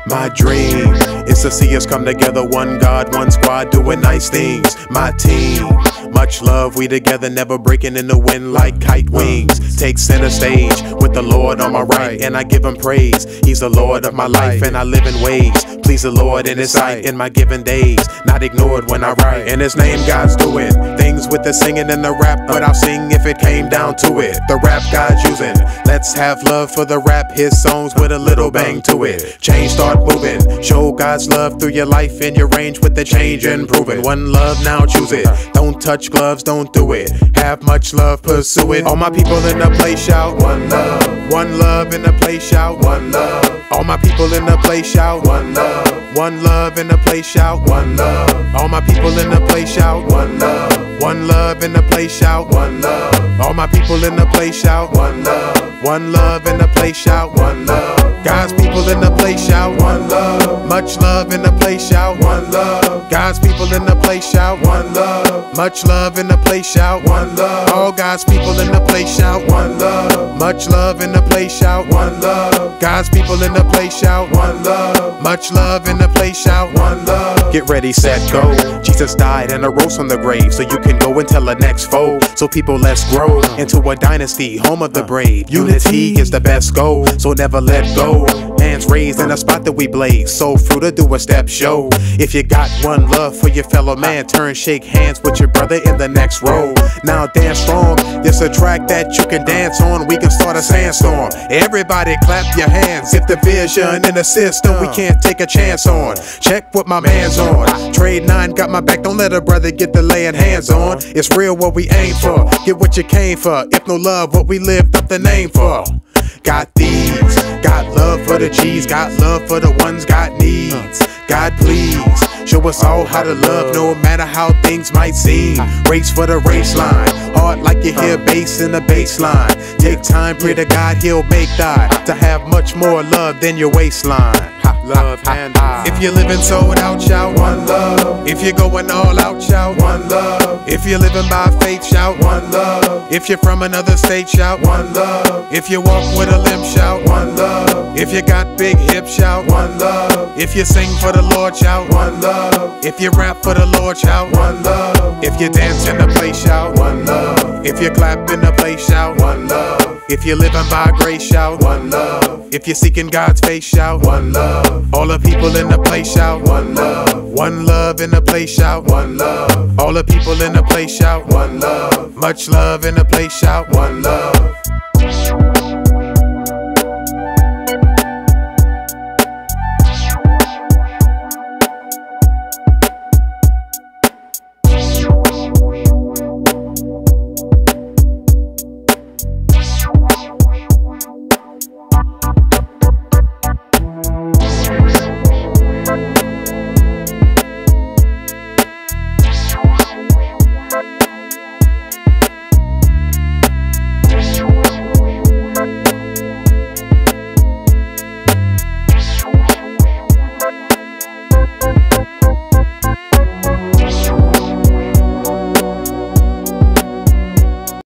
My dream is to see us come together, one God, one squad, doing nice things. My team, much love, we together, never breaking in the wind like kite wings. Take center stage with the Lord on my right, and I give him praise. He's the Lord of my life, and I live in ways please the Lord in his sight in my given days, not ignored when I write. In his name God's doing things with the singing and the rap, but I'll sing if it came down to it. The rap God's using, let's have love for the rap, his songs with a little bang to it. Change start moving, show God's love through your life and your range with the change improving. One love, now choose it. Don't touch gloves, don't do it. Have much love, pursue it. All my people in the place shout one love. One love in the place shout one love. All my people in the place shout one love. One love in the place shout one love. All my people in the place shout one love. One love in the place shout one love. All my people in the place shout one love. One love in the place shout one love. God's people in the place shout one love. Much love in the place shout one love. God's people in the place shout one love. Much love in the place shout one love. All God's people in the place shout one love. Much love in the place shout one love. God's people in the place shout one love. Much love in the place shout one love. Get ready, set, go. Jesus died and arose from the grave, so you can go and tell the next foe. So people, let's grow into a dynasty, home of the brave. Unity is the best goal, so never let go. Hands raised in a spot that we blaze, so fruit to do a step show. If you got one love for your fellow man, turn shake hands with your brother in the next row. Now dance strong, this a track that you can dance on. We can start a sandstorm. Everybody clap your hands if the vision in the system we can't take a chance on. Check what my man's on. Trade 9 got my back, don't let a brother get the laying hands on. It's real what we aim for, get what you came for. If no love, what we lived up the name for. Got these, got love for the G's, got love for the ones got needs. God please, show us all how to love no matter how things might seem. Race for the race line, hard like you hear bass in the bass line. Take time, pray to God he'll make thy to have much more love than your waistline. Love handles. If you're living sold out, shout one love. If you're going all out, shout one love. If you're living by faith, shout one love. If you're from another state, shout one love. If you walk with a limp, shout one love. If you got big hips, shout one love. If you sing for the Lord, shout one love. If you rap for the Lord, shout one love. If you dance in the place, shout one love. If you clap in the place, shout one love. If you're living by grace, shout one love. If you're seeking God's face, shout one love. All the people in the place shout one love. One love in the place shout one love. All the people in the place shout one love. Much love in the place shout one love.